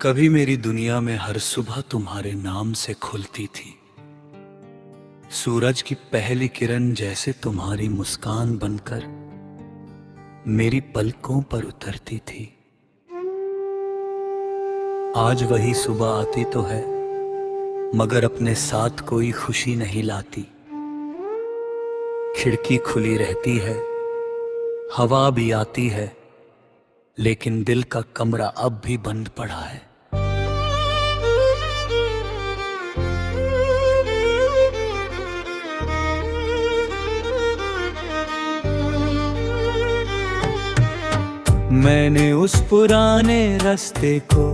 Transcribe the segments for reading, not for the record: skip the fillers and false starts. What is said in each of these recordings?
कभी मेरी दुनिया में हर सुबह तुम्हारे नाम से खुलती थी। सूरज की पहली किरण जैसे तुम्हारी मुस्कान बनकर मेरी पलकों पर उतरती थी। आज वही सुबह आती तो है, मगर अपने साथ कोई खुशी नहीं लाती। खिड़की खुली रहती है, हवा भी आती है, लेकिन दिल का कमरा अब भी बंद पड़ा है। मैंने उस पुराने रास्ते को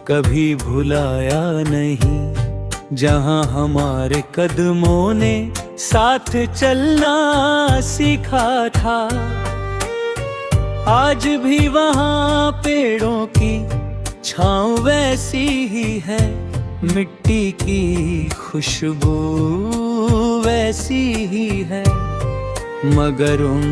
कभी भुलाया नहीं, जहां हमारे कदमों ने साथ चलना सीखा था। आज भी वहां पेड़ों की छांव वैसी ही है, मिट्टी की खुशबू वैसी ही है, मगर उन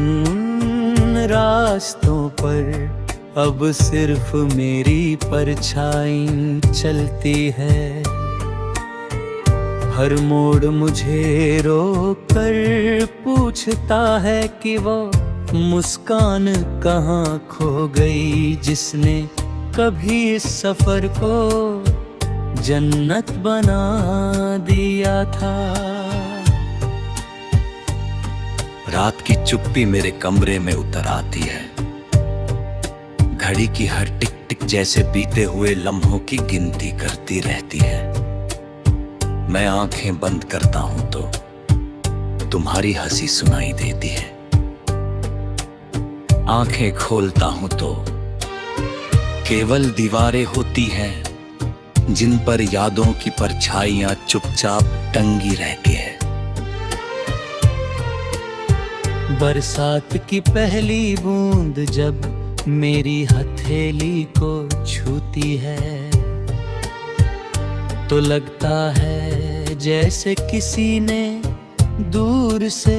रास्तों पर अब सिर्फ मेरी परछाई चलती है। हर मोड़ मुझे रोककर पूछता है कि वो मुस्कान कहाँ खो गई, जिसने कभी इस सफर को जन्नत बना दिया था। रात की चुप्पी मेरे कमरे में उतर आती है, घड़ी की हर टिक टिक जैसे बीते हुए लम्हों की गिनती करती रहती है। मैं आंखें बंद करता हूं तो तुम्हारी हंसी सुनाई देती है, आंखें खोलता हूं तो केवल दीवारें होती हैं जिन पर यादों की परछाइयां चुपचाप टंगी रहती है। बरसात की पहली बूंद जब मेरी हथेली को छूती है, तो लगता है जैसे किसी ने दूर से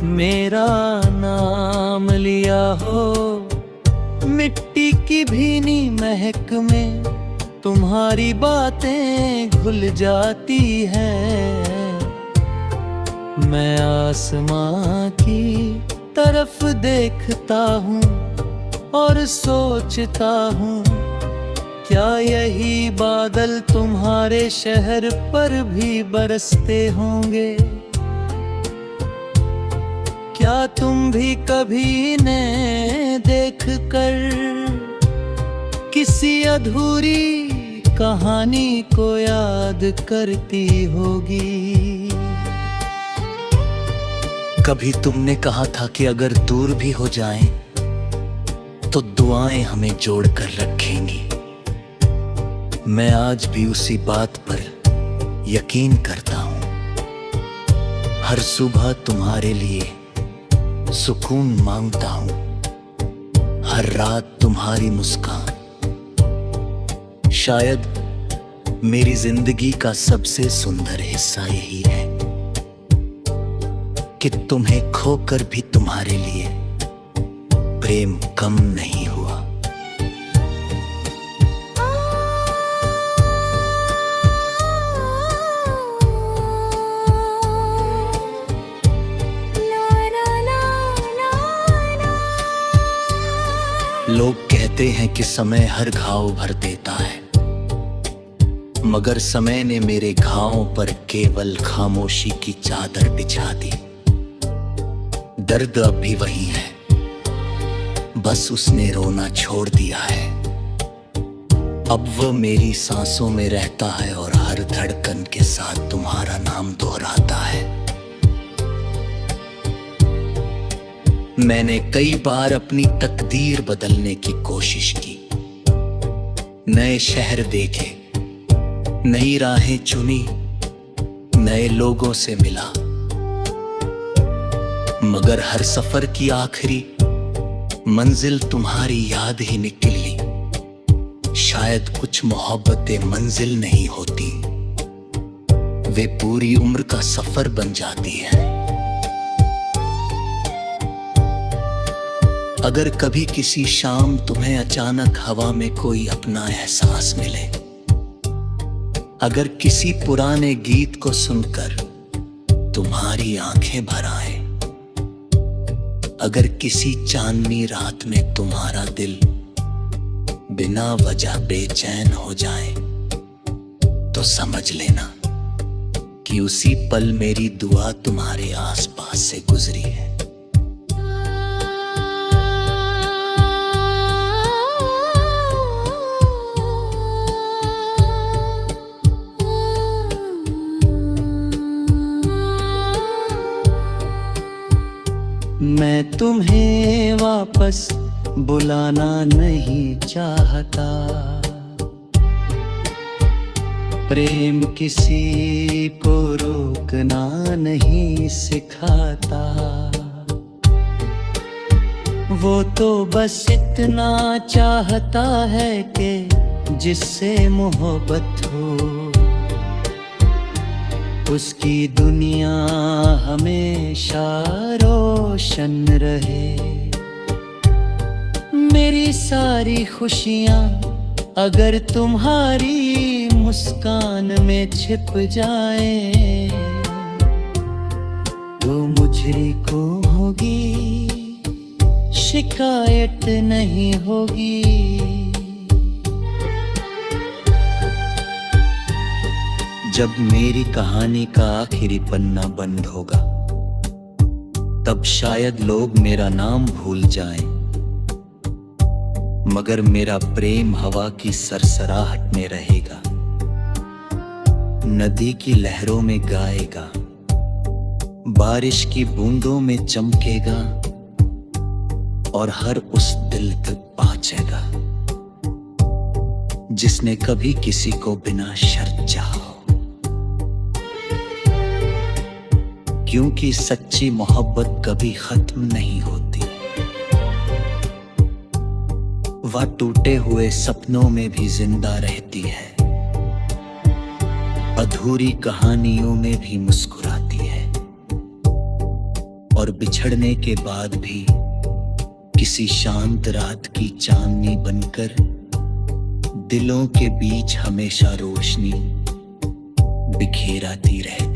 मेरा नाम लिया हो। मिट्टी की भीनी महक में तुम्हारी बातें घुल जाती हैं। मैं आसमां की तरफ देखता हूँ और सोचता हूँ, क्या यही बादल तुम्हारे शहर पर भी बरसते होंगे? क्या तुम भी कभी इन्हें देखकर किसी अधूरी कहानी को याद करती होगी? कभी तुमने कहा था कि अगर दूर भी हो जाएं तो दुआएं हमें जोड़ कर रखेंगी। मैं आज भी उसी बात पर यकीन करता हूं। हर सुबह तुम्हारे लिए सुकून मांगता हूं, हर रात तुम्हारी मुस्कान। शायद मेरी जिंदगी का सबसे सुंदर हिस्सा यही है कि तुम्हें खोकर भी तुम्हारे लिए प्रेम कम नहीं हुआ। लोग कहते हैं कि समय हर घाव भर देता है, मगर समय ने मेरे घावों पर केवल खामोशी की चादर बिछा दी। दर्द अब भी वही है, बस उसने रोना छोड़ दिया है। अब वह मेरी सांसों में रहता है और हर धड़कन के साथ तुम्हारा नाम दोहराता है। मैंने कई बार अपनी तकदीर बदलने की कोशिश की, नए शहर देखे, नई राहें चुनी, नए लोगों से मिला, मगर हर सफर की आखिरी मंजिल तुम्हारी याद ही निकली। शायद कुछ मोहब्बतें मंजिल नहीं होती, वे पूरी उम्र का सफर बन जाती हैं। अगर कभी किसी शाम तुम्हें अचानक हवा में कोई अपना एहसास मिले, अगर किसी पुराने गीत को सुनकर तुम्हारी आंखें भर आए, अगर किसी चांदनी रात में तुम्हारा दिल बिना वजह बेचैन हो जाए, तो समझ लेना कि उसी पल मेरी दुआ तुम्हारे आसपास से गुजरी है। मैं तुम्हें वापस बुलाना नहीं चाहता, प्रेम किसी को रोकना नहीं सिखाता। वो तो बस इतना चाहता है कि जिससे मोहब्बत हो, उसकी दुनिया हमेशा रोशन रहे। मेरी सारी खुशियाँ अगर तुम्हारी मुस्कान में छिप जाए, तो मुझे को होगी, शिकायत नहीं होगी। जब मेरी कहानी का आखिरी पन्ना बंद होगा, तब शायद लोग मेरा नाम भूल जाएं, मगर मेरा प्रेम हवा की सरसराहट में रहेगा, नदी की लहरों में गाएगा, बारिश की बूंदों में चमकेगा और हर उस दिल तक पहुंचेगा जिसने कभी किसी को बिना शर्त चाहा। क्योंकि सच्ची मोहब्बत कभी खत्म नहीं होती, वह टूटे हुए सपनों में भी जिंदा रहती है, अधूरी कहानियों में भी मुस्कुराती है, और बिछड़ने के बाद भी किसी शांत रात की चांदनी बनकर दिलों के बीच हमेशा रोशनी बिखेराती रहती।